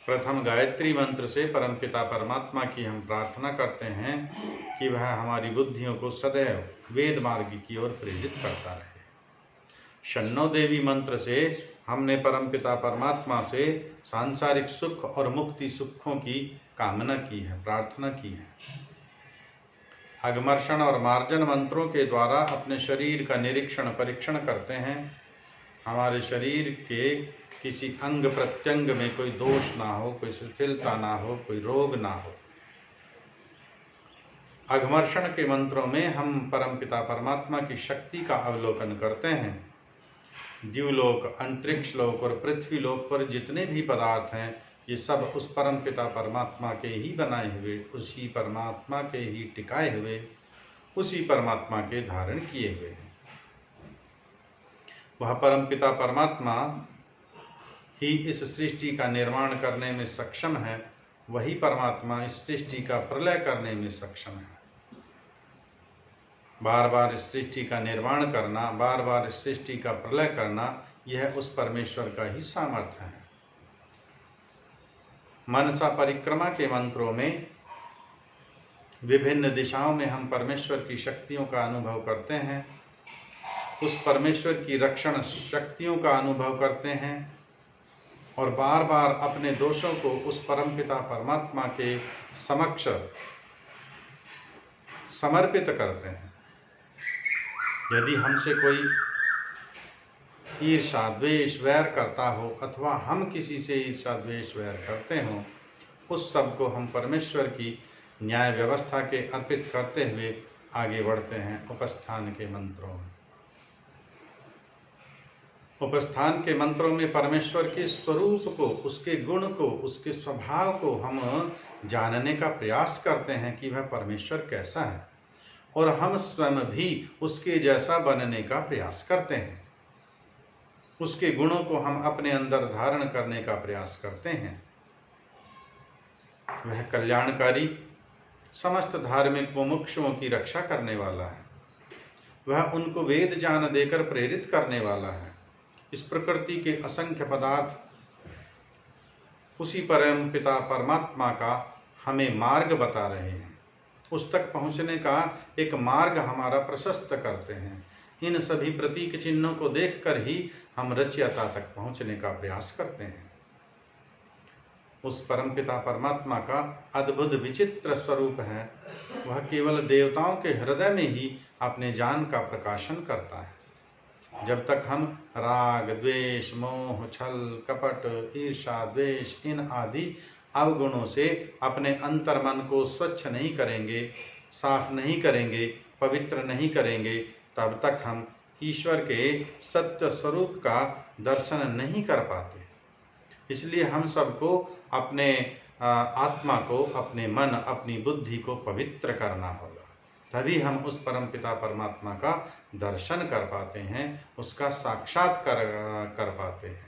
प्रथम गायत्री मंत्र से परमपिता परमात्मा की हम प्रार्थना करते हैं कि वह हमारी बुद्धियों को सदैव वेद मार्ग की ओर प्रेरित करता रहे। शन्नो देवी मंत्र से हमने परमपिता परमात्मा से सांसारिक सुख और मुक्ति सुखों की कामना की है, प्रार्थना की है। अगमर्षण और मार्जन मंत्रों के द्वारा अपने शरीर का निरीक्षण परीक्षण करते हैं। हमारे शरीर के किसी अंग प्रत्यंग में कोई दोष ना हो, कोई शिथिलता ना हो, कोई रोग ना हो। अगमर्षण के मंत्रों में हम परमपिता परमात्मा की शक्ति का अवलोकन करते हैं। द्युलोक, अंतरिक्ष लोक और पृथ्वी लोक पर जितने भी पदार्थ हैं, ये सब उस परमपिता परमात्मा के ही बनाए हुए, उसी परमात्मा के ही टिकाए हुए, उसी परमात्मा के धारण किए हुए हैं। वह परमपिता परमात्मा ही इस सृष्टि का निर्माण करने में सक्षम है। वही परमात्मा इस सृष्टि का प्रलय करने में सक्षम है। बार बार इस सृष्टि का निर्माण करना, बार बार इस सृष्टि का प्रलय करना, यह उस परमेश्वर का ही सामर्थ्य है। मनसा परिक्रमा के मंत्रों में विभिन्न दिशाओं में हम परमेश्वर की शक्तियों का अनुभव करते हैं, उस परमेश्वर की रक्षण शक्तियों का अनुभव करते हैं और बार बार अपने दोषों को उस परमपिता परमात्मा के समक्ष समर्पित करते हैं। यदि हमसे कोई ईर्षा द्वेष वैर करता हो अथवा हम किसी से ईर्षा द्वेष वैर करते हों, उस सब को हम परमेश्वर की न्याय व्यवस्था के अर्पित करते हुए आगे बढ़ते हैं उपस्थान के मंत्रों में। उपस्थान के मंत्रों में परमेश्वर के स्वरूप को, उसके गुण को, उसके स्वभाव को हम जानने का प्रयास करते हैं कि वह परमेश्वर कैसा है, और हम स्वयं भी उसके जैसा बनने का प्रयास करते हैं। उसके गुणों को हम अपने अंदर धारण करने का प्रयास करते हैं। वह कल्याणकारी, समस्त धार्मिक मुमुक्षुओं की रक्षा करने वाला है। वह उनको वेद ज्ञान देकर प्रेरित करने वाला है। इस प्रकृति के असंख्य पदार्थ उसी परम पिता परमात्मा का हमें मार्ग बता रहे हैं। उस तक पहुँचने का एक मार्ग हमारा प्रशस्त करते हैं। इन सभी प्रतीक चिन्हों को देखकर ही हम रचयिता तक पहुँचने का प्रयास करते हैं। उस परमपिता परमात्मा का अद्भुत विचित्र स्वरूप है। वह केवल देवताओं के हृदय में ही अपने ज्ञान का प्रकाशन करता है। जब तक हम राग, द्वेष, मोह, छल, कपट, ईर्षा, द्वेष इन आदि अवगुणों से अपने अंतर्मन को स्वच्छ नहीं करेंगे, साफ नहीं करेंगे, पवित्र नहीं करेंगे, तब तक हम ईश्वर के सत्य स्वरूप का दर्शन नहीं कर पाते। इसलिए हम सबको अपने आत्मा को, अपने मन, अपनी बुद्धि को पवित्र करना होगा। तभी हम उस परमपिता परमात्मा का दर्शन कर पाते हैं, उसका साक्षात्कार कर पाते हैं।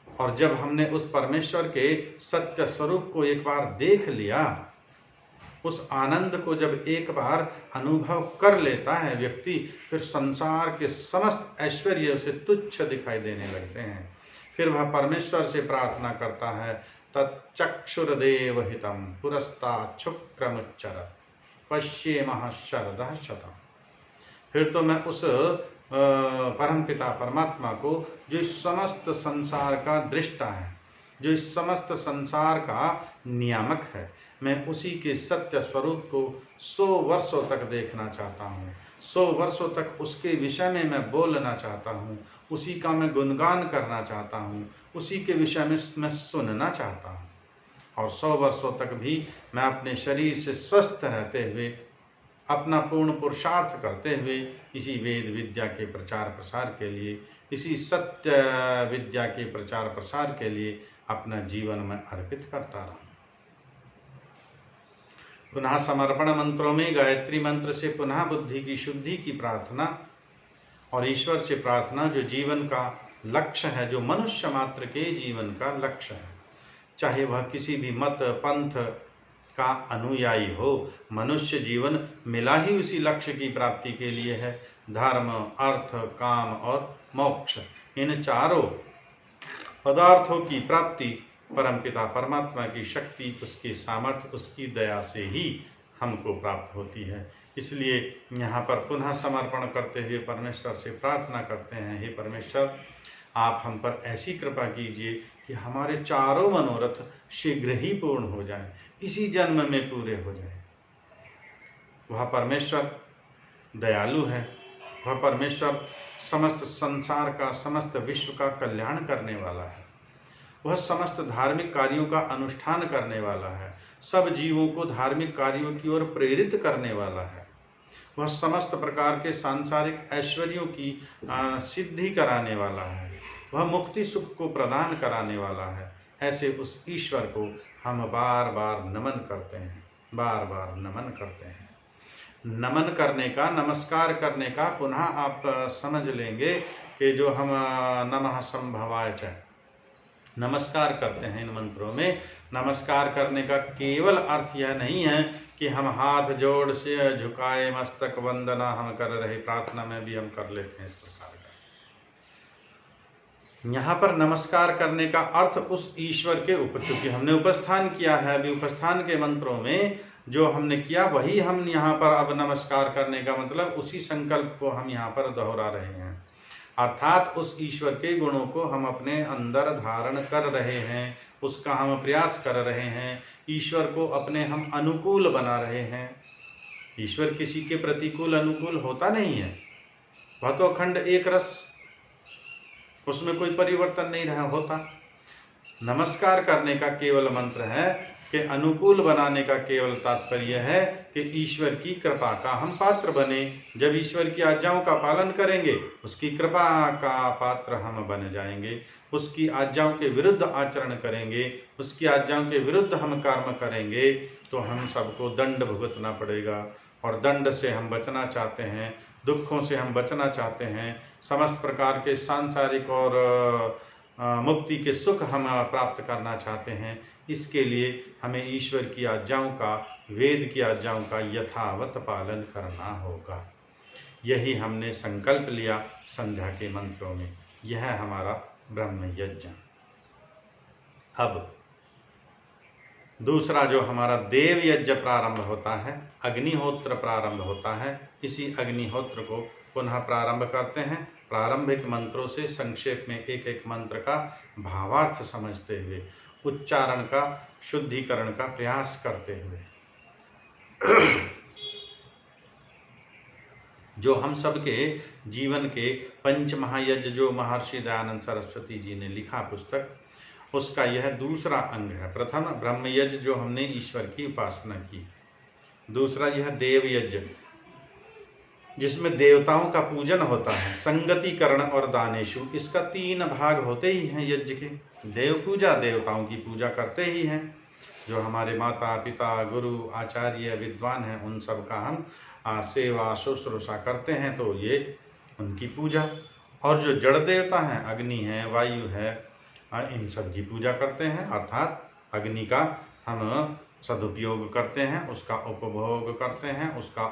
और जब हमने उस परमेश्वर के सत्य स्वरूप को एक बार देख लिया, उस आनंद को जब एक बार अनुभव कर लेता है व्यक्ति, फिर संसार के समस्त ऐश्वर्य उसे तुच्छ दिखाई देने लगते हैं। फिर वह परमेश्वर से प्रार्थना करता है, तच्चक्षुर्देव हितम पुरस्तात् शुक्रमुच्चरत् पश्येमः शरदः शतम्। फिर तो मैं उस परमपिता परमात्मा को, जो इस समस्त संसार का दृष्टा है, जो इस समस्त संसार का नियामक है, मैं उसी के सत्य स्वरूप को 100 वर्षों तक देखना चाहता हूँ। 100 वर्षों तक उसके विषय में मैं बोलना चाहता हूँ, उसी का मैं गुणगान करना चाहता हूँ, उसी के विषय में मैं सुनना चाहता हूँ। और 100 वर्षों तक भी मैं अपने शरीर से स्वस्थ रहते हुए, अपना पूर्ण पुरुषार्थ करते हुए इसी वेद विद्या के प्रचार प्रसार के लिए, इसी सत्य विद्या के प्रचार प्रसार के लिए अपना जीवन में अर्पित करता रहूं। पुनः समर्पण मंत्रों में गायत्री मंत्र से पुनः बुद्धि की शुद्धि की प्रार्थना और ईश्वर से प्रार्थना, जो जीवन का लक्ष्य है, जो मनुष्य मात्र के जीवन का लक्ष्य है, चाहे वह किसी भी मत पंथ का अनुयायी हो। मनुष्य जीवन मिला ही उसी लक्ष्य की प्राप्ति के लिए है। धर्म, अर्थ, काम और मोक्ष, इन चारों पदार्थों की प्राप्ति परमपिता परमात्मा की शक्ति, उसकी सामर्थ्य, उसकी दया से ही हमको प्राप्त होती है। इसलिए यहाँ पर पुनः समर्पण करते हुए परमेश्वर से प्रार्थना करते हैं, हे परमेश्वर, आप हम पर ऐसी कृपा कीजिए कि हमारे चारों मनोरथ शीघ्र ही पूर्ण हो जाए, इसी जन्म में पूरे हो जाए। वह परमेश्वर दयालु है, वह परमेश्वर समस्त संसार का, समस्त विश्व का कल्याण करने वाला है। वह समस्त धार्मिक कार्यों का अनुष्ठान करने वाला है, सब जीवों को धार्मिक कार्यों की ओर प्रेरित करने वाला है। वह समस्त प्रकार के सांसारिक ऐश्वर्यों की सिद्धि कराने वाला है, वह मुक्ति सुख को प्रदान कराने वाला है। ऐसे उस ईश्वर को हम बार बार नमन करते हैं, बार बार नमन करते हैं। नमन करने का, नमस्कार करने का पुनः आप समझ लेंगे कि जो हम नमः संभवाय च नमस्कार करते हैं इन मंत्रों में, नमस्कार करने का केवल अर्थ यह नहीं है कि हम हाथ जोड़ से झुकाए मस्तक वंदना हम कर रहे, प्रार्थना में भी हम कर लेते हैं इस प्रकार का। यहाँ पर नमस्कार करने का अर्थ उस ईश्वर के ऊपर, चूंकि हमने उपस्थान किया है, अभी उपस्थान के मंत्रों में जो हमने किया वही हम यहाँ पर अब नमस्कार करने का मतलब उसी संकल्प को हम यहाँ पर दोहरा रहे हैं। अर्थात उस ईश्वर के गुणों को हम अपने अंदर धारण कर रहे हैं, उसका हम प्रयास कर रहे हैं, ईश्वर को अपने हम अनुकूल बना रहे हैं। ईश्वर किसी के प्रतिकूल अनुकूल होता नहीं है, वह तो अखंड एक रस, उसमें कोई परिवर्तन नहीं रहा होता। नमस्कार करने का केवल मंत्र है कि अनुकूल बनाने का केवल तात्पर्य है कि ईश्वर की कृपा का हम पात्र बने। जब ईश्वर की आज्ञाओं का पालन करेंगे, उसकी कृपा का पात्र हम बन जाएंगे। उसकी आज्ञाओं के विरुद्ध आचरण करेंगे, उसकी आज्ञाओं के विरुद्ध हम कर्म करेंगे तो हम सबको दंड भुगतना पड़ेगा। और दंड से हम बचना चाहते हैं, दुखों से हम बचना चाहते हैं, समस्त प्रकार के सांसारिक और मुक्ति के सुख हम प्राप्त करना चाहते हैं। इसके लिए हमें ईश्वर की आज्ञाओं का, वेद की आज्ञाओं का यथावत पालन करना होगा। यही हमने संकल्प लिया संध्या के मंत्रों में। यह है हमारा ब्रह्म यज्ञ। अब दूसरा जो हमारा देव यज्ञ प्रारंभ होता है, अग्निहोत्र प्रारंभ होता है। इसी अग्निहोत्र को पुनः प्रारंभ करते हैं, प्रारंभिक मंत्रों से संक्षेप में एक एक मंत्र का भावार्थ समझते हुए, उच्चारण का, शुद्धिकरण का प्रयास करते हुए। जो हम सबके जीवन के पंच महायज्ञ जो महर्षि दयानंद सरस्वती जी ने लिखा पुस्तक, उसका यह दूसरा अंग है। प्रथम ब्रह्म यज्ञ जो हमने ईश्वर की उपासना की, दूसरा यह देव यज्ञ जिसमें देवताओं का पूजन होता है, संगतिकरण और दानेशु। इसका 3 भाग होते ही हैं यज्ञ के। देव पूजा, देवताओं की पूजा करते ही हैं। जो हमारे माता पिता गुरु आचार्य विद्वान हैं उन सब का हम सेवा शुश्रूषा करते हैं, तो ये उनकी पूजा। और जो जड़ देवता हैं, अग्नि है, वायु है, इन सब की पूजा करते हैं। अर्थात अग्नि का हम सदुपयोग करते हैं, उसका उपभोग करते हैं, उसका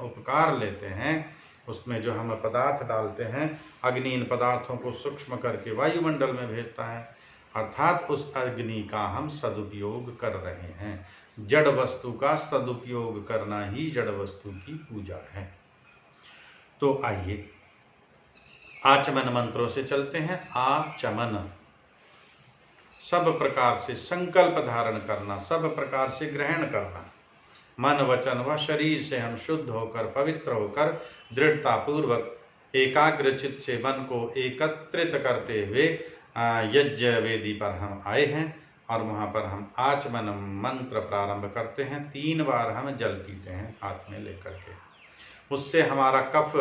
उपकार लेते हैं। उसमें जो हम पदार्थ डालते हैं, अग्नि इन पदार्थों को सूक्ष्म करके वायुमंडल में भेजता है। अर्थात उस अग्नि का हम सदुपयोग कर रहे हैं। जड़ वस्तु का सदुपयोग करना ही जड़ वस्तु की पूजा है। तो आइए आचमन मंत्रों से चलते हैं। आचमन, सब प्रकार से संकल्प धारण करना, सब प्रकार से ग्रहण करना। मन वचन व शरीर से हम शुद्ध होकर, पवित्र होकर, दृढ़ता पूर्वक एकाग्रचित से मन को एकत्रित करते हुए यज्ञ वेदी पर हम आए हैं और वहाँ पर हम आचमन मंत्र प्रारंभ करते हैं। 3 बार हम जल पीते हैं हाथ में लेकर के। उससे हमारा कफ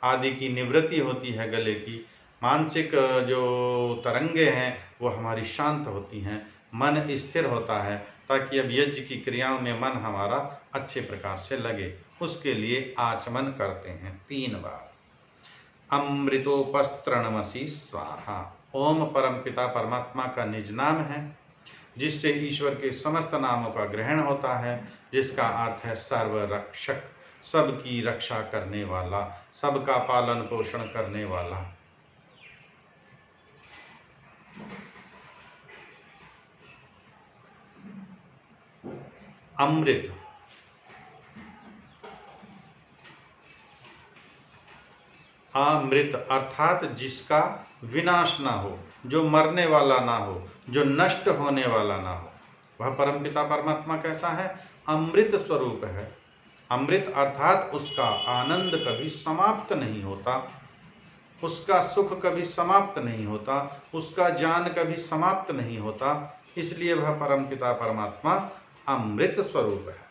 आदि की निवृत्ति होती है, गले की मानसिक जो तरंगे हैं वो हमारी शांत होती हैं, मन स्थिर होता है, ताकि अब यज्ञ की क्रियाओं में मन हमारा अच्छे प्रकार से लगे। उसके लिए आचमन करते हैं 3 बार। अमृतोपस्त्रणमसि स्वाहा। ओम परमपिता परमात्मा का निज नाम है, जिससे ईश्वर के समस्त नामों का ग्रहण होता है, जिसका अर्थ है सर्वरक्षक, सबकी रक्षा करने वाला, सबका पालन पोषण करने वाला। अमृत, अमृत अर्थात जिसका विनाश ना हो, जो मरने वाला ना हो, जो नष्ट होने वाला ना हो, वह परमपिता परमात्मा कैसा है? अमृत स्वरूप है। अमृत अर्थात उसका आनंद कभी समाप्त नहीं होता, उसका सुख कभी समाप्त नहीं होता, उसका ज्ञान कभी समाप्त नहीं होता, इसलिए वह परमपिता परमात्मा अमृत स्वरूप है।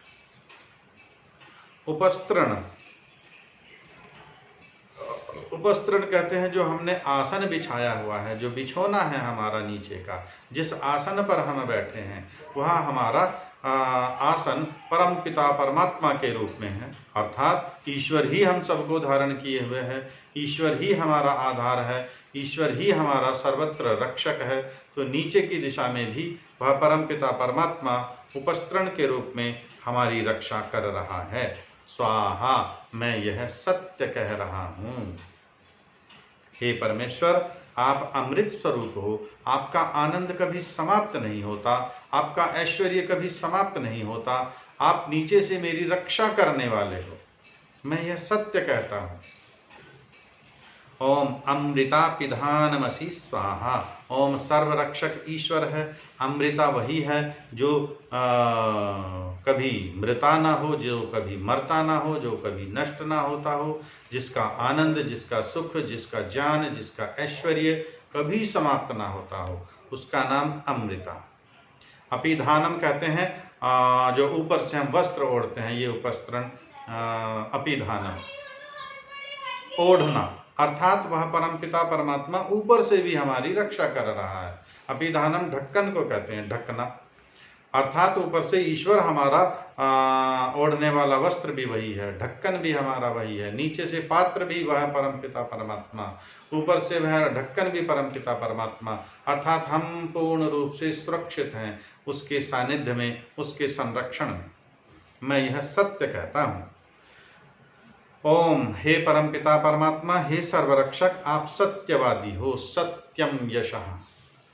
उपस्तरण, उपस्तरण कहते हैं जो हमने आसन बिछाया हुआ है, जो बिछोना है हमारा नीचे का, जिस आसन पर हम बैठे हैं वह हमारा आसन परमपिता परमात्मा के रूप में है। अर्थात ईश्वर ही हम सबको धारण किए हुए हैं, ईश्वर ही हमारा आधार है, ईश्वर ही हमारा सर्वत्र रक्षक है। तो नीचे की दिशा में भी वह परमपिता परमात्मा उपस्तरण के रूप में हमारी रक्षा कर रहा है। स्वाहा, मैं यह सत्य कह रहा हूँ। हे परमेश्वर, आप अमृत स्वरूप हो, आपका आनंद कभी समाप्त नहीं होता, आपका ऐश्वर्य कभी समाप्त नहीं होता, आप नीचे से मेरी रक्षा करने वाले हो, मैं यह सत्य कहता हूँ। ओम अमृता पिधानमसि स्वाहा। ओम सर्वरक्षक ईश्वर है, अमृता वही है जो कभी मृता ना हो, जो कभी मरता ना हो, जो कभी नष्ट ना होता हो, जिसका आनंद, जिसका सुख, जिसका ज्ञान, जिसका ऐश्वर्य कभी समाप्त ना होता हो, उसका नाम अमृता। अपिधानम कहते हैं जो ऊपर से हम वस्त्र ओढ़ते हैं, ये उपस्तरण अपिधानम, ओढ़ना, अर्थात वह परमपिता परमात्मा ऊपर से भी हमारी रक्षा कर रहा है। अपिधानम ढक्कन को कहते हैं, ढकना, अर्थात ऊपर से ईश्वर हमारा ओढ़ने वाला वस्त्र भी वही है, ढक्कन भी हमारा वही है, नीचे से पात्र भी वह परमपिता परमात्मा, ऊपर से वह ढक्कन भी परमपिता परमात्मा, अर्थात हम पूर्ण रूप से सुरक्षित हैं उसके सानिध्य में, उसके संरक्षण में। मैं यह सत्य कहता हूँ। ओम, हे परमपिता परमात्मा, हे सर्वरक्षक, आप सत्यवादी हो, सत्यम यशः,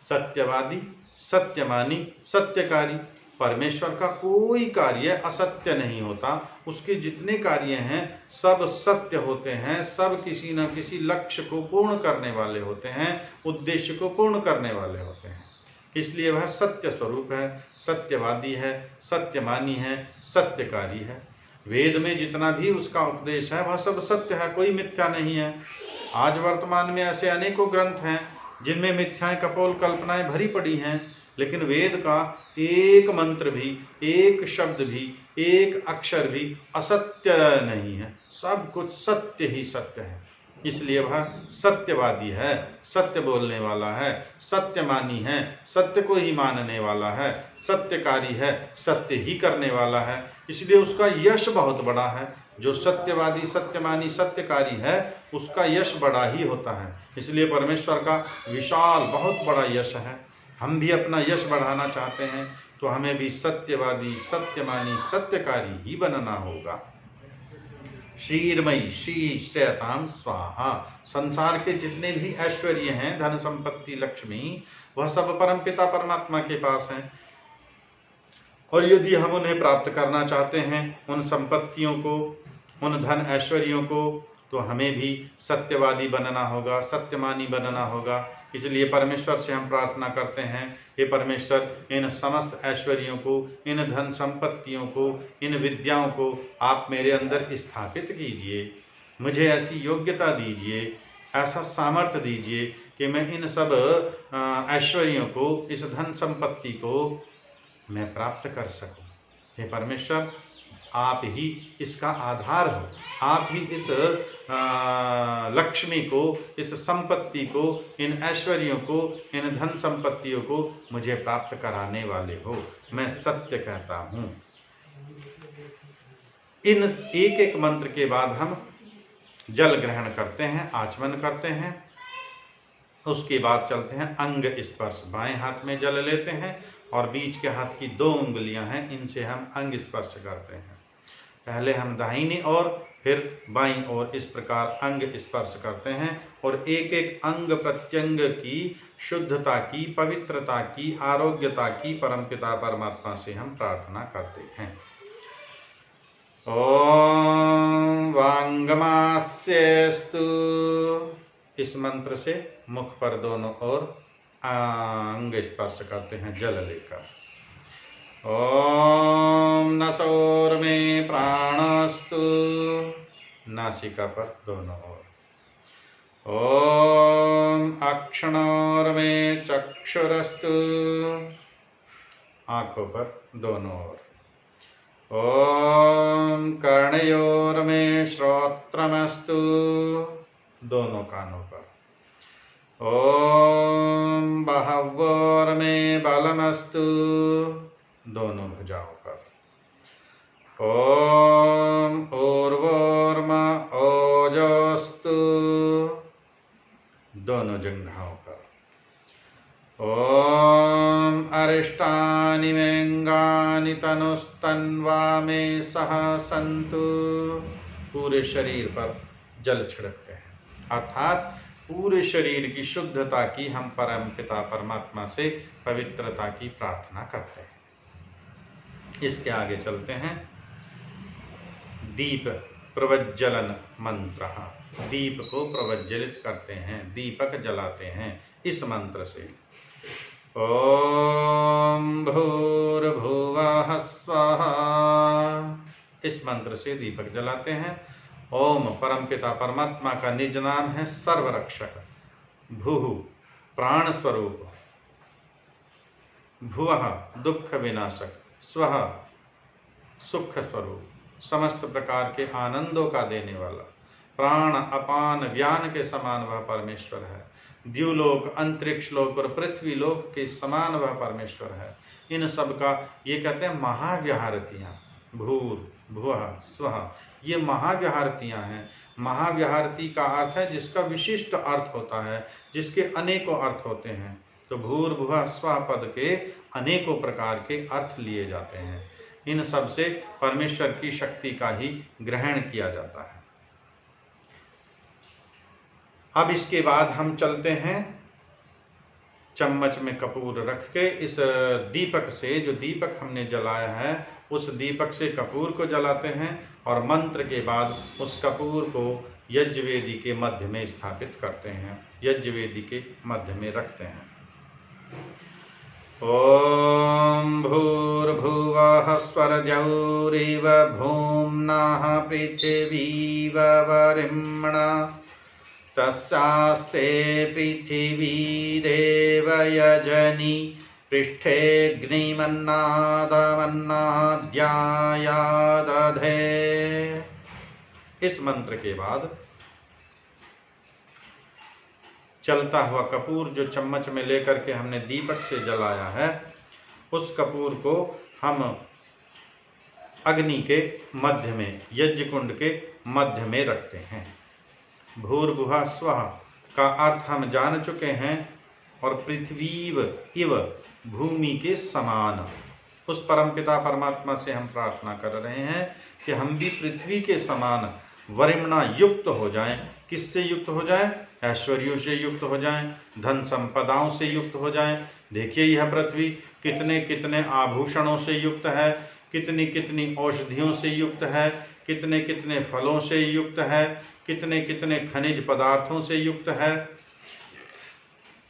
सत्यवादी, सत्यमानी, सत्यकारी। परमेश्वर का कोई कार्य असत्य नहीं होता, उसके जितने कार्य हैं सब सत्य होते हैं, सब किसी न किसी लक्ष्य को पूर्ण करने वाले होते हैं, उद्देश्य को पूर्ण करने वाले होते हैं। इसलिए वह सत्य स्वरूप है, सत्यवादी है, सत्यमानी है, सत्यकारी है। वेद में जितना भी उसका उपदेश है वह सब सत्य है, कोई मिथ्या नहीं है। आज वर्तमान में ऐसे अनेकों ग्रंथ हैं जिनमें मिथ्याएं, कपोल कल्पनाएं भरी पड़ी हैं, लेकिन वेद का एक मंत्र भी, एक शब्द भी, एक अक्षर भी असत्य नहीं है, सब कुछ सत्य ही सत्य है। इसलिए वह सत्यवादी है, सत्य बोलने वाला है, सत्यमानी है, सत्य को ही मानने वाला है, सत्यकारी है, सत्य ही करने वाला है। इसलिए उसका यश बहुत बड़ा है। जो सत्यवादी, सत्यमानी, सत्यकारी है उसका यश बड़ा ही होता है। इसलिए परमेश्वर का विशाल बहुत बड़ा यश है। हम भी अपना यश बढ़ाना चाहते हैं तो हमें भी सत्यवादी, सत्यमानी, सत्यकारी ही बनना होगा। श्रीर्मयी श्री श्रेयताम स्वाहा। संसार के जितने भी ऐश्वर्य हैं, धन संपत्ति, लक्ष्मी, वह सब परमपिता परमात्मा के पास हैं। और यदि हम उन्हें प्राप्त करना चाहते हैं, उन संपत्तियों को, उन धन ऐश्वर्यों को, तो हमें भी सत्यवादी बनना होगा, सत्यमानी बनना होगा। इसलिए परमेश्वर से हम प्रार्थना करते हैं, हे परमेश्वर, इन समस्त ऐश्वर्यों को, इन धन संपत्तियों को, इन विद्याओं को आप मेरे अंदर स्थापित कीजिए। मुझे ऐसी योग्यता दीजिए, ऐसा सामर्थ्य दीजिए कि मैं इन सब ऐश्वर्यों को, इस धन संपत्ति को मैं प्राप्त कर सकूं। हे परमेश्वर, आप ही इसका आधार हो, आप ही इस लक्ष्मी को, इस संपत्ति को, इन ऐश्वर्यों को, इन धन संपत्तियों को मुझे प्राप्त कराने वाले हो। मैं सत्य कहता हूँ। इन एक एक मंत्र के बाद हम जल ग्रहण करते हैं, आचमन करते हैं। उसके बाद चलते हैं अंग स्पर्श। बाएं हाथ में जल लेते हैं और बीच के हाथ की 2 उंगलियां हैं, इनसे हम अंग स्पर्श करते हैं। पहले हम दाहिनी ओर, फिर बाईं ओर इस प्रकार अंग स्पर्श करते हैं और एक एक अंग प्रत्यंग की शुद्धता की, पवित्रता की, आरोग्यता की परमपिता परमात्मा से हम प्रार्थना करते हैं। ओम वांगमास्यस्तु, इस मंत्र से मुख पर दोनों ओर अंग स्पर्श करते हैं जल लेकर। ओम नसोर्मे प्राणस्तु, नासिका पर दोनों ओर। ओम अक्षणोर्मे चक्षुरस्तु, आंखों पर दोनों ओर। ओम कर्णयोर्मे श्रोत्रमस्तु, दोनों कानों पर। ओम बाह्वोर्मे बलमस्तु, दोनों भुजाओं पर। ओम ऊर्वोर्मा ओजोस्तु, दोनों जंघाओं पर। ओम अरिष्टानि मेंगानि तनुस्तन्वा में सह सन्तु, पूरे शरीर पर जल छिड़कते हैं, अर्थात पूरे शरीर की शुद्धता की हम परमपिता परमात्मा से पवित्रता की प्रार्थना करते हैं। इसके आगे चलते हैं। दीप प्रवज्जलन मंत्र, दीप को प्रवज्जलित करते हैं, दीपक जलाते हैं इस मंत्र से। ओम भूर्भुवः स्वः, इस मंत्र से दीपक जलाते हैं। ओम परमपिता परमात्मा का निज नाम है सर्वरक्षक, भूः प्राण स्वरूप, भुवः दुख विनाशक, स्वः सुख स्वरूप, समस्त प्रकार के आनंदों का देने वाला, प्राण अपान व्यान के समान वह परमेश्वर है। द्युलोक, अंतरिक्ष लोक और पृथ्वी लोक के समान वह परमेश्वर है। इन सब का ये कहते हैं महाव्याहृतियाँ, भूर भुवः स्वः, ये महाव्याहृतियाँ हैं। महाव्याहृति का अर्थ है जिसका विशिष्ट अर्थ होता है, जिसके अनेकों अर्थ होते हैं। तो भूर्भुवः स्वः पद के अनेकों प्रकार के अर्थ लिए जाते हैं। इन सब से परमेश्वर की शक्ति का ही ग्रहण किया जाता है। अब इसके बाद हम चलते हैं, चम्मच में कपूर रख के इस दीपक से, जो दीपक हमने जलाया है उस दीपक से कपूर को जलाते हैं और मंत्र के बाद उस कपूर को यज्ञवेदी के मध्य में स्थापित करते हैं, यज्ञवेदी के मध्य में रखते हैं। ओम भूर्भुवः स्वरद्यौरिव भूम्नाः पृथिवीव वरिम्णा तस्यास्ते पृथिवी देवयजनी पृष्ठेऽग्निमन्नादमन्नाद्यायादधे। इस मंत्र के बाद चलता हुआ कपूर जो चम्मच में लेकर के हमने दीपक से जलाया है, उस कपूर को हम अग्नि के मध्य में, यज्ञ कुंड के मध्य में रखते हैं। भूर्भुवः स्वः का अर्थ हम जान चुके हैं और पृथ्वीव इव, भूमि के समान, उस परमपिता परमात्मा से हम प्रार्थना कर रहे हैं कि हम भी पृथ्वी के समान वरिमणा युक्त हो जाएं। किससे युक्त हो जाएं? ऐश्वर्यों से युक्त हो जाएं, धन संपदाओं से युक्त हो जाएं। देखिए यह पृथ्वी कितने कितने आभूषणों से युक्त है, कितनी कितनी औषधियों से युक्त है, कितने कितने फलों से युक्त है, कितने कितने खनिज पदार्थों से युक्त है।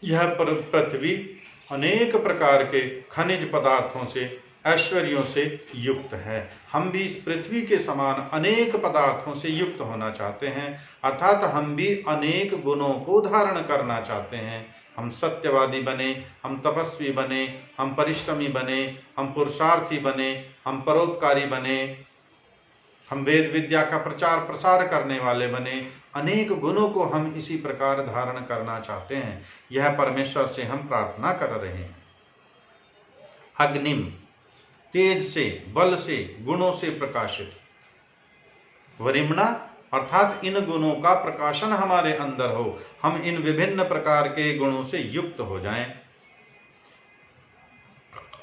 यह पृथ्वी अनेक प्रकार के खनिज पदार्थों से, ऐश्वर्यों से युक्त है। हम भी इस पृथ्वी के समान अनेक पदार्थों से युक्त होना चाहते हैं, अर्थात हम भी अनेक गुणों को धारण करना चाहते हैं। हम सत्यवादी बने, हम तपस्वी बने, हम परिश्रमी बने, हम पुरुषार्थी बने, हम परोपकारी बने, हम वेद विद्या का प्रचार प्रसार करने वाले बने। अनेक गुणों को हम इसी प्रकार धारण करना चाहते हैं। यह परमेश्वर से हम प्रार्थना कर रहे हैं। अग्निम, तेज से, बल से, गुणों से प्रकाशित, वरिमणा अर्थात इन गुणों का प्रकाशन हमारे अंदर हो, हम इन विभिन्न प्रकार के गुणों से युक्त हो जाएं।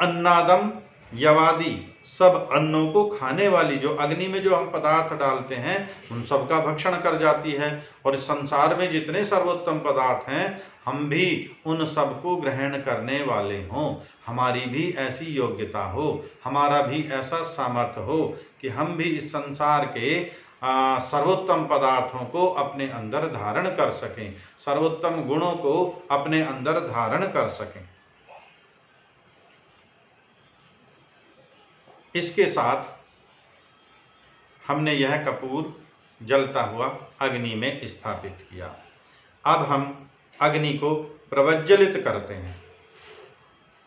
अन्नादम, यवादि सब अन्नों को खाने वाली जो अग्नि में जो हम पदार्थ डालते हैं उन सब का भक्षण कर जाती है। और इस संसार में जितने सर्वोत्तम पदार्थ हैं हम भी उन सबको ग्रहण करने वाले हों, हमारी भी ऐसी योग्यता हो, हमारा भी ऐसा सामर्थ्य हो कि हम भी इस संसार के सर्वोत्तम पदार्थों को अपने अंदर धारण कर सकें, सर्वोत्तम गुणों को अपने अंदर धारण कर सकें। इसके साथ हमने यह कपूर जलता हुआ अग्नि में स्थापित किया। अब हम अग्नि को प्रज्वलित करते हैं,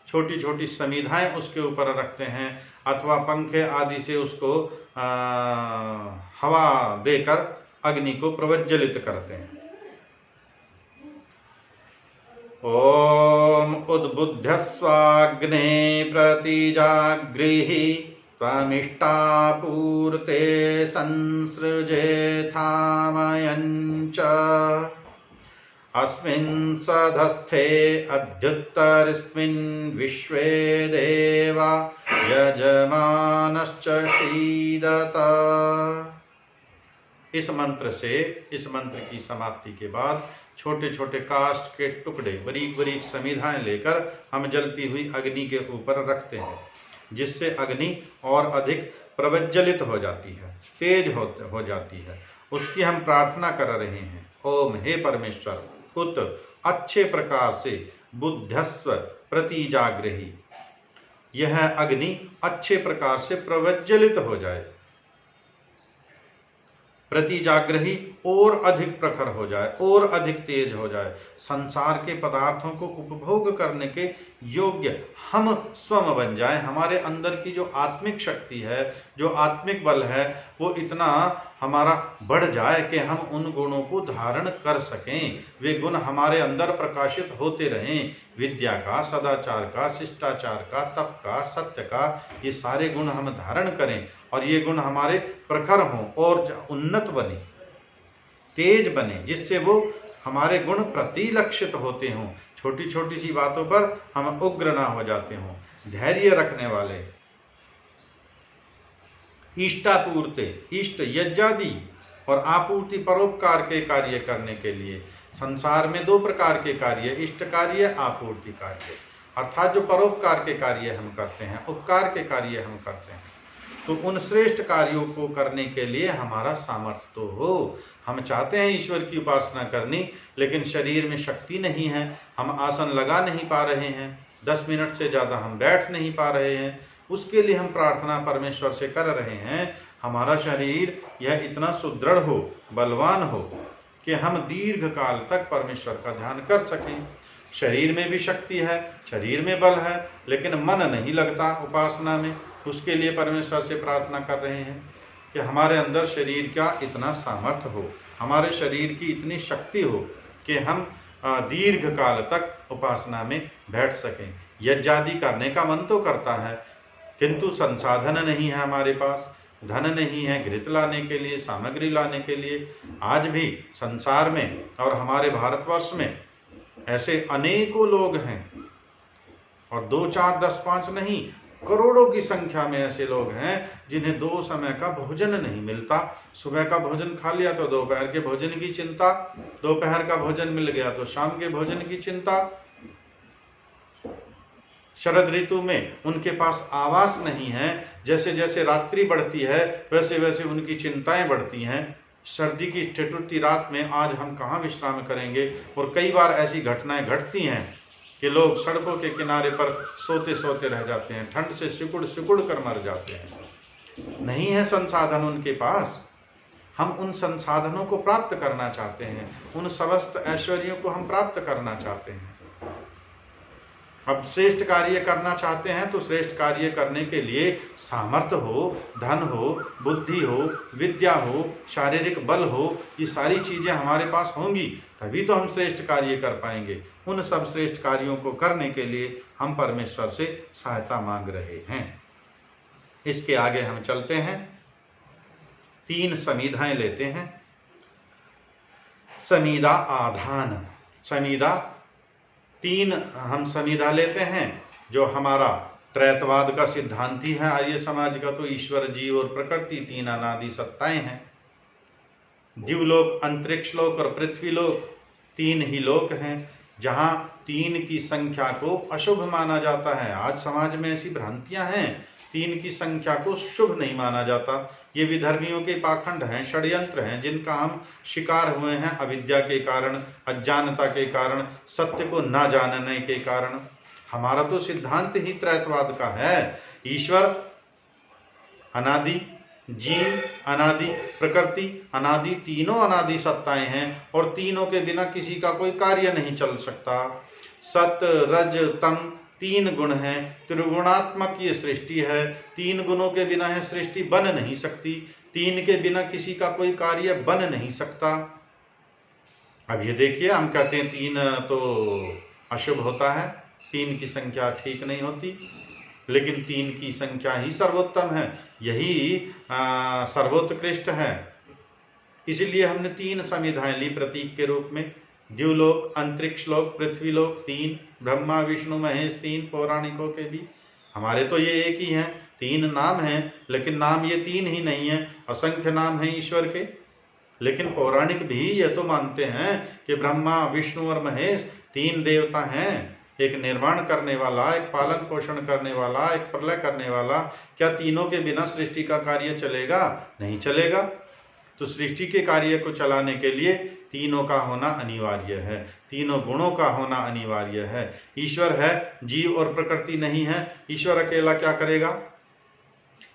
छोटी छोटी समिधाएं उसके ऊपर रखते हैं अथवा पंखे आदि से उसको हवा देकर अग्नि को प्रज्वलित करते हैं। ओम उद्बुद्धस्वाग्ने प्रतिजागृहि त्वमिष्टापूर्ते संसृजेथामयञ्च अस्मिन् सधस्थे अद्युत्तरस्मिन् विश्वे देवा यजमानश्च शीदत। इस मंत्र की समाप्ति के बाद छोटे छोटे काष्ठ के टुकड़े बारीक बारीक समिधाएं लेकर हम जलती हुई अग्नि के ऊपर रखते हैं, जिससे अग्नि और अधिक प्रज्वलित हो जाती है, तेज हो जाती है। उसकी हम प्रार्थना कर रहे हैं। ओम हे परमेश्वर, उत अच्छे प्रकार से बुद्धस्व प्रतिजागृहि, यह अग्नि अच्छे प्रकार से प्रज्वलित हो जाए, प्रतिजागृहि और अधिक प्रखर हो जाए और अधिक तेज हो जाए, संसार के पदार्थों को उपभोग करने के योग्य हम स्वयं बन जाए। हमारे अंदर की जो आत्मिक शक्ति है, जो आत्मिक बल है, वो इतना हमारा बढ़ जाए कि हम उन गुणों को धारण कर सकें, वे गुण हमारे अंदर प्रकाशित होते रहें। विद्या का, सदाचार का, शिष्टाचार का, तप का, सत्य का, ये सारे गुण हम धारण करें और ये गुण हमारे प्रखर हों और उन्नत बने, तेज बने, जिससे वो हमारे गुण प्रतिलक्षित होते हों। छोटी छोटी सी बातों पर हम उग्र ना हो जाते हों, धैर्य रखने वाले, इष्टापूर्ते, इष्ट यज्ञादि और आपूर्ति परोपकार के कार्य करने के लिए। संसार में दो प्रकार के कार्य, इष्ट कार्य, आपूर्ति कार्य, अर्थात जो परोपकार के कार्य हम करते हैं, उपकार के कार्य हम करते हैं, तो उन श्रेष्ठ कार्यों को करने के लिए हमारा सामर्थ्य तो हो। हम चाहते हैं ईश्वर की उपासना करनी, लेकिन शरीर में शक्ति नहीं है, हम आसन लगा नहीं पा रहे हैं, 10 मिनट से ज़्यादा हम बैठ नहीं पा रहे हैं। उसके लिए हम प्रार्थना परमेश्वर से कर रहे हैं, हमारा शरीर यह इतना सुदृढ़ हो, बलवान हो कि हम दीर्घ काल तक परमेश्वर का ध्यान कर सकें। शरीर में भी शक्ति है, शरीर में बल है, लेकिन मन नहीं लगता उपासना में। उसके लिए परमेश्वर से प्रार्थना कर रहे हैं कि हमारे अंदर शरीर का इतना सामर्थ्य हो, हमारे शरीर की इतनी शक्ति हो कि हम दीर्घ काल तक उपासना में बैठ सकें। यज्ञादि करने का मन तो करता है, किंतु संसाधन नहीं है हमारे पास, धन नहीं है घृत लाने के लिए, सामग्री लाने के लिए। आज भी संसार में और हमारे भारतवर्ष में ऐसे अनेकों लोग हैं, और 2, 4, 10, 5 नहीं, करोड़ों की संख्या में ऐसे लोग हैं जिन्हें 2 समय का भोजन नहीं मिलता। सुबह का भोजन खा लिया तो दोपहर के भोजन की चिंता, दोपहर का भोजन मिल गया तो शाम के भोजन की चिंता। शरद ऋतु में उनके पास आवास नहीं है, जैसे जैसे रात्रि बढ़ती है वैसे वैसे उनकी चिंताएं बढ़ती हैं। सर्दी की ठिठुरती रात में आज हम कहाँ विश्राम करेंगे, और कई बार ऐसी घटनाएं घटती हैं कि लोग सड़कों के किनारे पर सोते सोते रह जाते हैं, ठंड से सिकुड़ सिकुड़ कर मर जाते हैं। नहीं है संसाधन उनके पास। हम उन संसाधनों को प्राप्त करना चाहते हैं, उन समस्त ऐश्वर्यों को हम प्राप्त करना चाहते हैं। अब श्रेष्ठ कार्य करना चाहते हैं तो श्रेष्ठ कार्य करने के लिए सामर्थ्य हो, धन हो, बुद्धि हो, विद्या हो, शारीरिक बल हो, ये सारी चीजें हमारे पास होंगी तभी तो हम श्रेष्ठ कार्य कर पाएंगे। उन सब श्रेष्ठ कार्यों को करने के लिए हम परमेश्वर से सहायता मांग रहे हैं। इसके आगे हम चलते हैं, 3 समीधाएं लेते हैं। समीधा आधान, समीधा 3 हम समीधा लेते हैं जो हमारा त्रैतवाद का सिद्धांती है आर्य समाज का, तो ईश्वर, जीव और प्रकृति तीन अनादि सत्ताएं हैं। दिवलोक, अंतरिक्ष लोक और पृथ्वी लोक तीन ही लोक हैं जहां तीन की संख्या को अशुभ माना जाता है। आज समाज में ऐसी भ्रांतियां हैं, तीन की संख्या को शुभ नहीं माना जाता। ये विधर्मियों के पाखंड हैं, षड्यंत्र हैं, जिनका हम शिकार हुए हैं अविद्या के कारण, अज्ञानता के कारण, सत्य को न जानने के कारण। हमारा तो सिद्धांत ही त्रैतवाद का है। ईश्वर अनादि, जीव अनादि, प्रकृति अनादि, तीनों अनादि सत्ताएं हैं और तीनों के बिना किसी का कोई कार्य नहीं चल सकता। सत, रज, तम तीन गुण हैं, त्रिगुणात्मक ये सृष्टि है। तीन गुणों के बिना यह सृष्टि बन नहीं सकती, तीन के बिना किसी का कोई कार्य बन नहीं सकता। अब ये देखिए, हम कहते हैं तीन तो अशुभ होता है, तीन की संख्या ठीक नहीं होती, लेकिन तीन की संख्या ही सर्वोत्तम है, यही सर्वोत्कृष्ट है। इसीलिए हमने तीन समिधाएं ली प्रतीक के रूप में। द्युलोक, अंतरिक्ष लोक, पृथ्वी लोक तीन, ब्रह्मा विष्णु महेश तीन, पौराणिकों के भी। हमारे तो ये एक ही हैं, तीन नाम हैं, लेकिन नाम ये तीन ही नहीं है, असंख्य नाम हैं ईश्वर के। लेकिन पौराणिक भी ये तो मानते हैं कि ब्रह्मा विष्णु और महेश तीन देवता हैं, एक निर्माण करने वाला, एक पालन पोषण करने वाला, एक प्रलय करने वाला। क्या तीनों के बिना सृष्टि का कार्य चलेगा? नहीं चलेगा। तो सृष्टि के कार्य को चलाने के लिए तीनों का होना अनिवार्य है, तीनों गुणों का होना अनिवार्य है। ईश्वर है, जीव और प्रकृति नहीं है। ईश्वर अकेला क्या करेगा?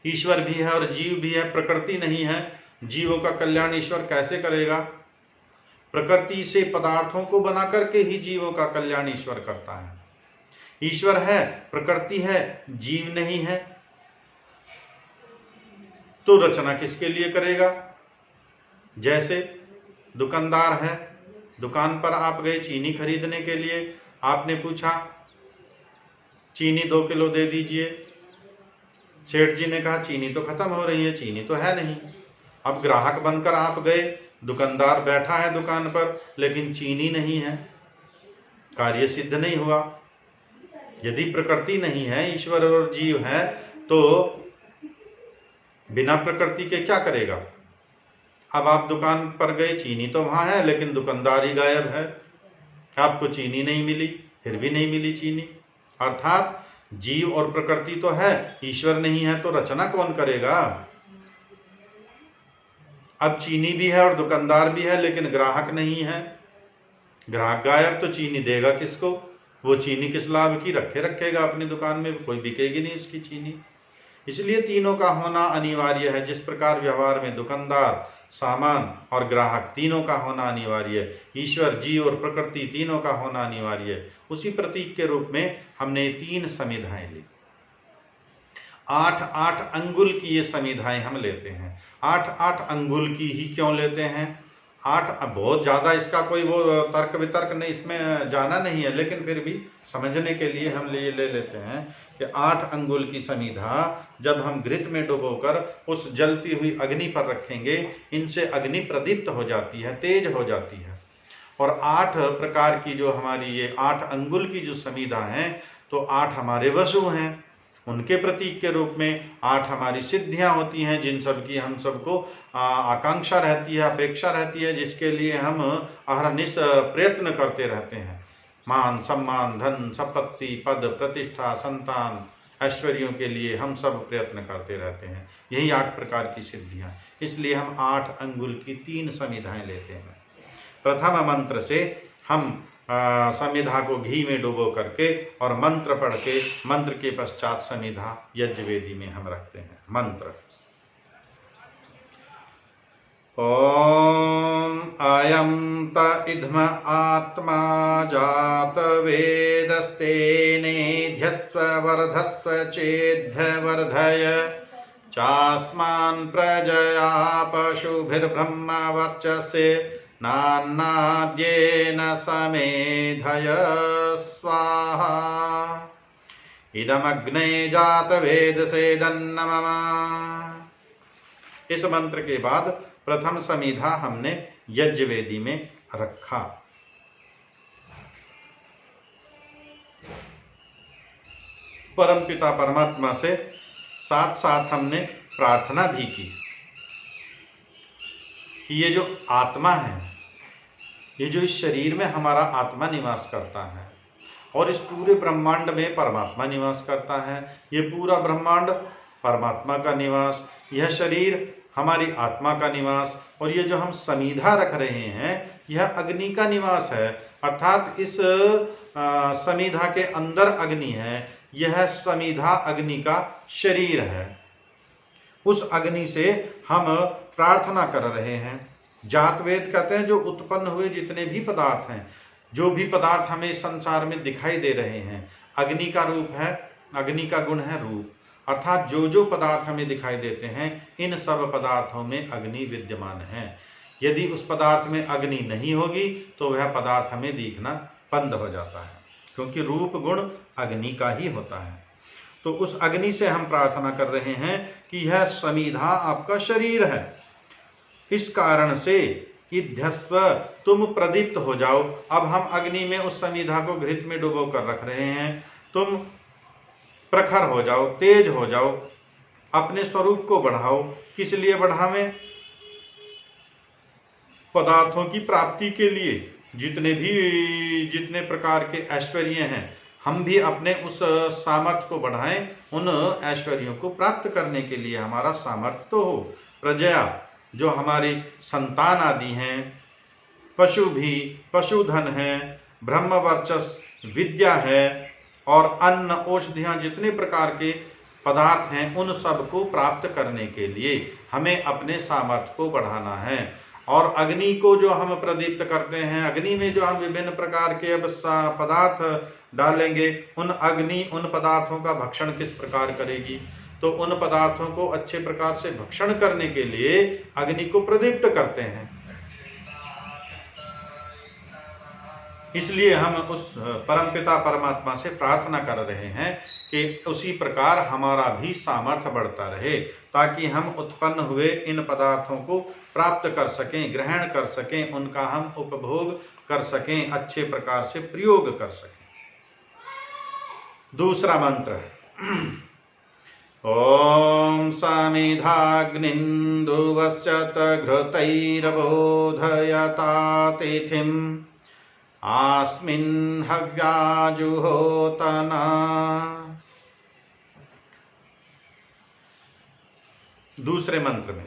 ईश्वर भी है और जीव भी है, प्रकृति नहीं है। जीवों का कल्याण ईश्वर कैसे करेगा? प्रकृति से पदार्थों को बना करके ही जीवों का कल्याण ईश्वर करता है। ईश्वर है, प्रकृति है, जीव नहीं है, तो रचना किसके लिए करेगा? जैसे दुकानदार है, दुकान पर आप गए चीनी खरीदने के लिए, आपने पूछा चीनी 2 किलो दे दीजिए। सेठ जी ने कहा चीनी तो खत्म हो रही है, चीनी तो है नहीं। अब ग्राहक बनकर आप गए, दुकानदार बैठा है दुकान पर, लेकिन चीनी नहीं है, कार्य सिद्ध नहीं हुआ। यदि प्रकृति नहीं है, ईश्वर और जीव है, तो बिना प्रकृति के क्या करेगा? अब आप दुकान पर गए, चीनी तो वहां है, लेकिन दुकानदार ही गायब है, आपको चीनी नहीं मिली, फिर भी नहीं मिली चीनी। अर्थात जीव और प्रकृति तो है, ईश्वर नहीं है, तो रचना कौन करेगा? अब चीनी भी है और दुकानदार भी है, लेकिन ग्राहक नहीं है, ग्राहक गायब, तो चीनी देगा किसको? वो चीनी किस लाभ की रखेगा अपनी दुकान में? कोई बिकेगी नहीं उसकी चीनी। इसलिए तीनों का होना अनिवार्य है। जिस प्रकार व्यवहार में दुकानदार, सामान और ग्राहक तीनों का होना अनिवार्य है, ईश्वर, जीव और प्रकृति तीनों का होना अनिवार्य है। उसी प्रतीक के रूप में हमने 3 समिधाएं ली। 8-8 अंगुल की ये समिधाएं हम लेते हैं। 8-8 अंगुल की ही क्यों लेते हैं? 8 बहुत ज़्यादा, इसका कोई वो तर्क वितर्क नहीं, इसमें जाना नहीं है, लेकिन फिर भी समझने के लिए हम ले लेते हैं कि 8 अंगुल की समिधा जब हम घृत में डुबोकर उस जलती हुई अग्नि पर रखेंगे, इनसे अग्नि प्रदीप्त हो जाती है, तेज हो जाती है। और 8 प्रकार की जो हमारी ये 8 अंगुल की जो समिधा है, तो 8 हमारे वसु हैं, उनके प्रतीक के रूप में 8 हमारी सिद्धियां होती हैं, जिन सब की हम सबको आकांक्षा रहती है, अपेक्षा रहती है, जिसके लिए हम अहरनिश प्रयत्न करते रहते हैं। मान, सम्मान, धन, संपत्ति, पद, प्रतिष्ठा, संतान, ऐश्वर्यों के लिए हम सब प्रयत्न करते रहते हैं। यही 8 प्रकार की सिद्धियां, इसलिए हम 8 अंगुल की 3 समिधाएं लेते हैं। प्रथम मंत्र से हम समिधा को घी में डुबो करके और मंत्र पढ़ के, मंत्र के पश्चात समिधा यज्ञवेदी में हम रखते हैं। मंत्र: ओम अयं त इद्म आत्मा जात वेदस्तेनेध्यस्व वर्धस्व चेद्यवर्धय चास्मान् प्रजया पशुभिर्ब्रह्म वर्चसे नान्नाद्येन समेधय स्वाहा इदमग्ने जात वेदसेदन्नमः। इस मंत्र के बाद प्रथम समिधा हमने यज्ञवेदी में रखा। परमपिता परमात्मा से साथ साथ हमने प्रार्थना भी की कि ये जो आत्मा है, ये जो इस शरीर में हमारा आत्मा निवास करता है और इस पूरे ब्रह्मांड में परमात्मा निवास करता है, ये पूरा ब्रह्मांड परमात्मा का निवास, यह शरीर हमारी आत्मा का निवास, और ये जो हम समीधा रख रहे हैं यह अग्नि का निवास है। अर्थात इस समीधा के अंदर अग्नि है, यह समीधा अग्नि का शरीर है। उस अग्नि से हम प्रार्थना कर रहे हैं। जात वेद कहते हैं जो उत्पन्न हुए जितने भी पदार्थ हैं, जो भी पदार्थ हमें संसार में दिखाई दे रहे हैं, अग्नि का रूप है, अग्नि का गुण है रूप। अर्थात जो जो पदार्थ हमें दिखाई देते हैं इन सब पदार्थों में अग्नि विद्यमान है। यदि उस पदार्थ में अग्नि नहीं होगी तो वह पदार्थ हमें दिखना बंद हो जाता है, क्योंकि रूप गुण अग्नि का ही होता है। तो उस अग्नि से हम प्रार्थना कर रहे हैं कि यह समीधा आपका शरीर है, इस कारण से इध्यस्व तुम प्रदीप्त हो जाओ। अब हम अग्नि में उस समीधा को घृत में डुबो कर रख रहे हैं, तुम प्रखर हो जाओ, तेज हो जाओ, अपने स्वरूप को बढ़ाओ। किस लिए बढ़ावें? पदार्थों की प्राप्ति के लिए। जितने प्रकार के ऐश्वर्य हैं हम भी अपने उस सामर्थ्य को बढ़ाएं, उन ऐश्वर्यों को प्राप्त करने के लिए। हमारा सामर्थ्य तो हो। प्रजा जो हमारी संतान आदि हैं, पशु भी, पशुधन है, ब्रह्म वर्चस्व, विद्या है, और अन्न, औषधियां, जितने प्रकार के पदार्थ हैं उन सब को प्राप्त करने के लिए हमें अपने सामर्थ्य को बढ़ाना है। और अग्नि को जो हम प्रदीप्त करते हैं, अग्नि में जो हम विभिन्न प्रकार के अब पदार्थ डालेंगे, उन अग्नि उन पदार्थों का भक्षण किस प्रकार करेगी? तो उन पदार्थों को अच्छे प्रकार से भक्षण करने के लिए अग्नि को प्रदीप्त करते हैं। इसलिए हम उस परमपिता परमात्मा से प्रार्थना कर रहे हैं कि उसी प्रकार हमारा भी सामर्थ्य बढ़ता रहे, ताकि हम उत्पन्न हुए इन पदार्थों को प्राप्त कर सकें, ग्रहण कर सकें, उनका हम उपभोग कर सकें, अच्छे प्रकार से प्रयोग कर सकें। दूसरा मंत्र, ओम समिधाग्निन्दुवस्यत घृतैरबोधयता तिथिम् आस्मिन् हव्याजुहोतना। दूसरे मंत्र में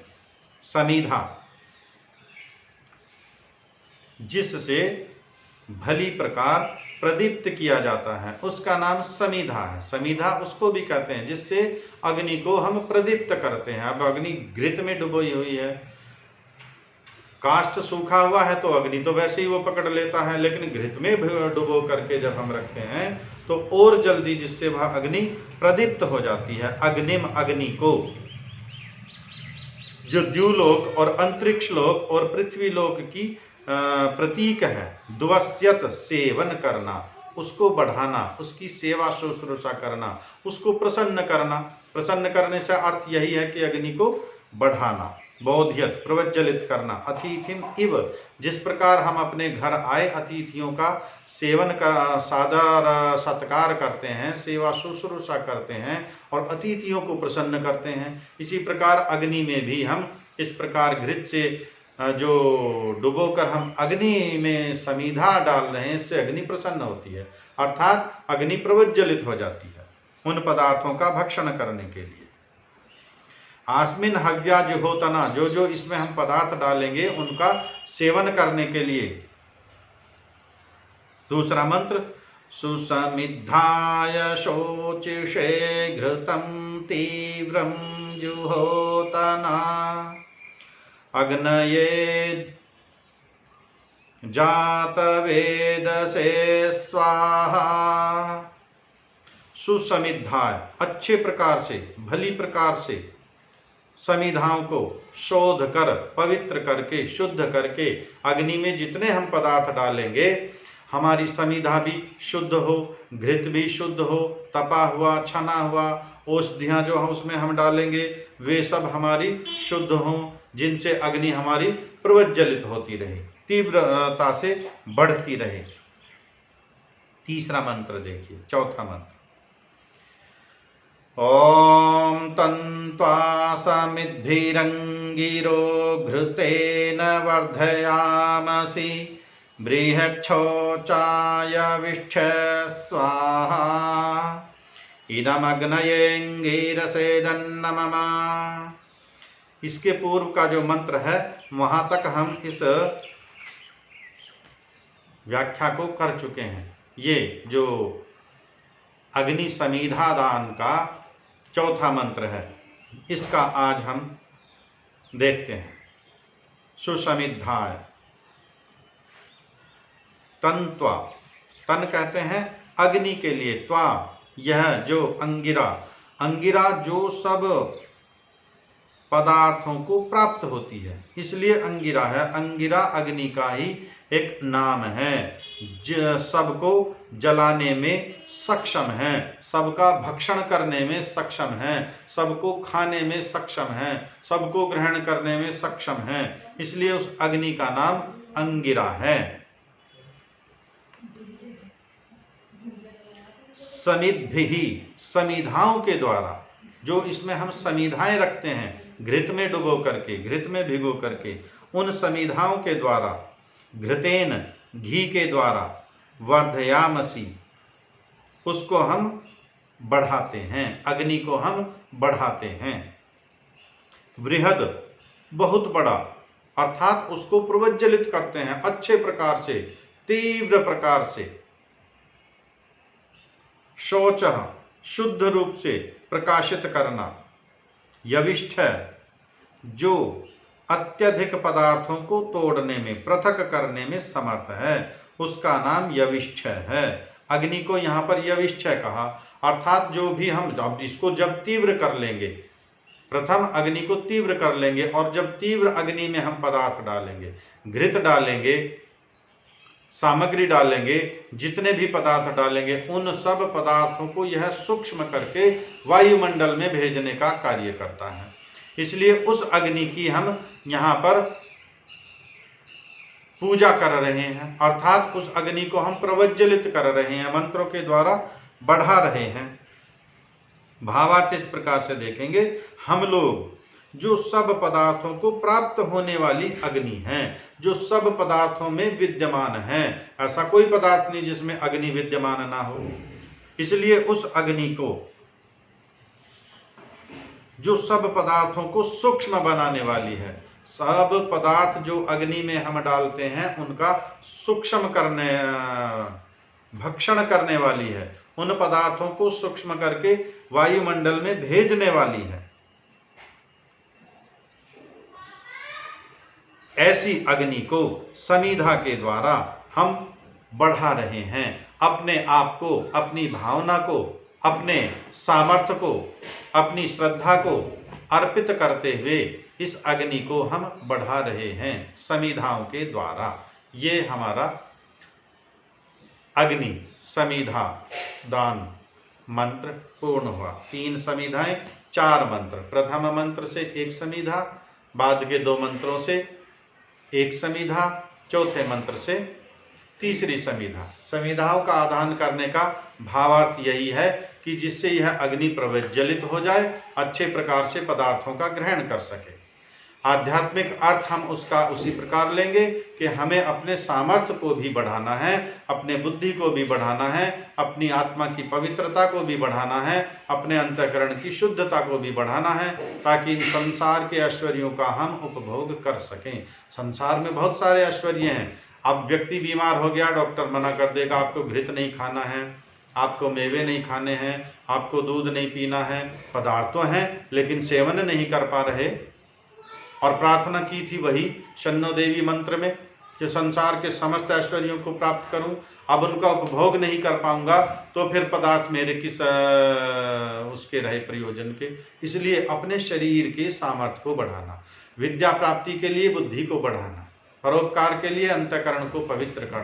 समीधा, जिससे भली प्रकार प्रदीप्त किया जाता है, उसका नाम समीधा है। समीधा उसको भी कहते हैं जिससे अग्नि को हम प्रदीप्त करते हैं। अब अग्नि घृत में डुबोई हुई है, काष्ठ सूखा हुआ है तो अग्नि तो वैसे ही वो पकड़ लेता है, लेकिन घृत में डुबो करके जब हम रखते हैं तो और जल्दी जिससे वह अग्नि प्रदीप्त हो जाती है। अग्निम, अग्नि को, जो द्युलोक और अंतरिक्ष लोक और पृथ्वी लोक की प्रतीक है। द्वस्यत, सेवन करना, उसको बढ़ाना, उसकी सेवा शुश्रूषा करना, उसको प्रसन्न करना। प्रसन्न करने से अर्थ यही है कि अग्नि को बढ़ाना, बोध्यत, प्रज्वलित करना। अतिथिम इव, जिस प्रकार हम अपने घर आए अतिथियों का सेवन का सादर सत्कार करते हैं, सेवा शुश्रूषा करते हैं और अतिथियों को प्रसन्न करते हैं, इसी प्रकार अग्नि में भी हम इस प्रकार घृत से जो डुबोकर हम अग्नि में समीधा डाल रहे हैं, इससे अग्नि प्रसन्न होती है, अर्थात अग्नि प्रज्वलित हो जाती है उन पदार्थों का भक्षण करने के लिए। आस्मिन हव्याजुहोतना, जो जो इसमें हम पदार्थ डालेंगे उनका सेवन करने के लिए। दूसरा मंत्र, सुसमिद्धाय शोचिषे घृतं तीव्रं जुहोतना अग्नये जातवेदसे स्वाहा। सुसमिद्धाय, अच्छे प्रकार से, भली प्रकार से समिधाओं को शोध कर, पवित्र करके, शुद्ध करके अग्नि में जितने हम पदार्थ डालेंगे हमारी समिधा भी शुद्ध हो, घृत भी शुद्ध हो, तपा हुआ, छना हुआ, औषधियां जो हम उसमें हम डालेंगे वे सब हमारी शुद्ध हों, जिनसे अग्नि हमारी प्रज्वलित होती रहे, तीव्रता से बढ़ती रहे। तीसरा मंत्र देखिए, चौथा मंत्र, ॐ तन्त्वा समिद्भिरङ्गिरो घृतेन वर्धयामसि बृहच्छोचाय स्वाहा इदमग्नयेऽङ्गिरसेदन्नमः। इसके पूर्व का जो मंत्र है वहां तक हम इस व्याख्या को कर चुके हैं। ये जो अग्नि समीधा दान का चौथा मंत्र है, इसका आज हम देखते हैं। सुसमिद्धाय तन्त्वा, तन कहते हैं अग्नि के लिए, त्वा यह जो अंगिरा, अंगिरा जो सब पदार्थों को प्राप्त होती है इसलिए अंगिरा है। अंगिरा अग्नि का ही एक नाम है, सबको जलाने में सक्षम है, सबका भक्षण करने में सक्षम है, सबको खाने में सक्षम है, सबको ग्रहण करने में सक्षम है, इसलिए उस अग्नि का नाम अंगिरा है। समिद्भिः, समिधाओं के द्वारा, जो इसमें हम समिधाएं रखते हैं घृत में डुबो करके, घृत में भिगो करके, उन समिधाओं के द्वारा, घृतेन घी के द्वारा, वर्धयामसि उसको हम बढ़ाते हैं, अग्नि को हम बढ़ाते हैं। बृहद बहुत बड़ा, अर्थात उसको प्रज्वलित करते हैं अच्छे प्रकार से, तीव्र प्रकार से। शौच शुद्ध रूप से प्रकाशित करना। यविष्ठ जो अत्यधिक पदार्थों को तोड़ने में, पृथक करने में समर्थ है, उसका नाम यविष्ठ है। अग्नि को यहाँ पर यविष्ठ कहा, अर्थात जो भी हम अब इसको जब तीव्र कर लेंगे, प्रथम अग्नि को तीव्र कर लेंगे और जब तीव्र अग्नि में हम पदार्थ डालेंगे, घृत डालेंगे, सामग्री डालेंगे, जितने भी पदार्थ डालेंगे, उन सब पदार्थों को यह सूक्ष्म करके वायुमंडल में भेजने का कार्य करता है। इसलिए उस अग्नि की हम यहाँ पर पूजा कर रहे हैं, अर्थात उस अग्नि को हम प्रज्वलित कर रहे हैं, मंत्रों के द्वारा बढ़ा रहे हैं। भावार्थ इस प्रकार से देखेंगे, हम लोग जो सब पदार्थों को प्राप्त होने वाली अग्नि है, जो सब पदार्थों में विद्यमान है, ऐसा कोई पदार्थ नहीं जिसमें अग्नि विद्यमान ना हो। इसलिए उस अग्नि को, जो सब पदार्थों को सूक्ष्म बनाने वाली है, सब पदार्थ जो अग्नि में हम डालते हैं उनका सूक्ष्म करने, भक्षण करने वाली है, उन पदार्थों को सूक्ष्म करके वायुमंडल में भेजने वाली है। ऐसी अग्नि को समिधा के द्वारा हम बढ़ा रहे हैं। अपने आप को, अपनी भावना को, अपने सामर्थ्य को, अपनी श्रद्धा को अर्पित करते हुए इस अग्नि को हम बढ़ा रहे हैं समिधाओं के द्वारा। ये हमारा अग्नि समिधा दान मंत्र पूर्ण हुआ। 3 समिधाएं, 4 मंत्र। प्रथम मंत्र से 1 समिधा, बाद के 2 मंत्रों से 1 समिधा, चौथे मंत्र से तीसरी समिधा। समिधाओं का आदान करने का भावार्थ यही है कि जिससे यह अग्नि प्रज्वलित हो जाए, अच्छे प्रकार से पदार्थों का ग्रहण कर सके। आध्यात्मिक अर्थ हम उसका उसी प्रकार लेंगे कि हमें अपने सामर्थ्य को भी बढ़ाना है, अपने बुद्धि को भी बढ़ाना है, अपनी आत्मा की पवित्रता को भी बढ़ाना है, अपने अंतःकरण की शुद्धता को भी बढ़ाना है, ताकि इन संसार के ऐश्वर्यों का हम उपभोग कर सकें। संसार में बहुत सारे ऐश्वर्य हैं। अब व्यक्ति बीमार हो गया, डॉक्टर मना कर देगा, आपको घृत नहीं खाना है, आपको मेवे नहीं खाने हैं, आपको दूध नहीं पीना है। पदार्थ तो हैं लेकिन सेवन नहीं कर पा रहे। और प्रार्थना की थी वही शन्नो देवी मंत्र में कि संसार के समस्त ऐश्वर्यों को प्राप्त करूं, अब उनका उपभोग नहीं कर पाऊंगा तो फिर पदार्थ मेरे किस उसके रहे प्रयोजन के। इसलिए अपने शरीर के सामर्थ्य को बढ़ाना, विद्या प्राप्ति के लिए बुद्धि को बढ़ाना, परोपकार के लिए अंतःकरण को पवित्र करना।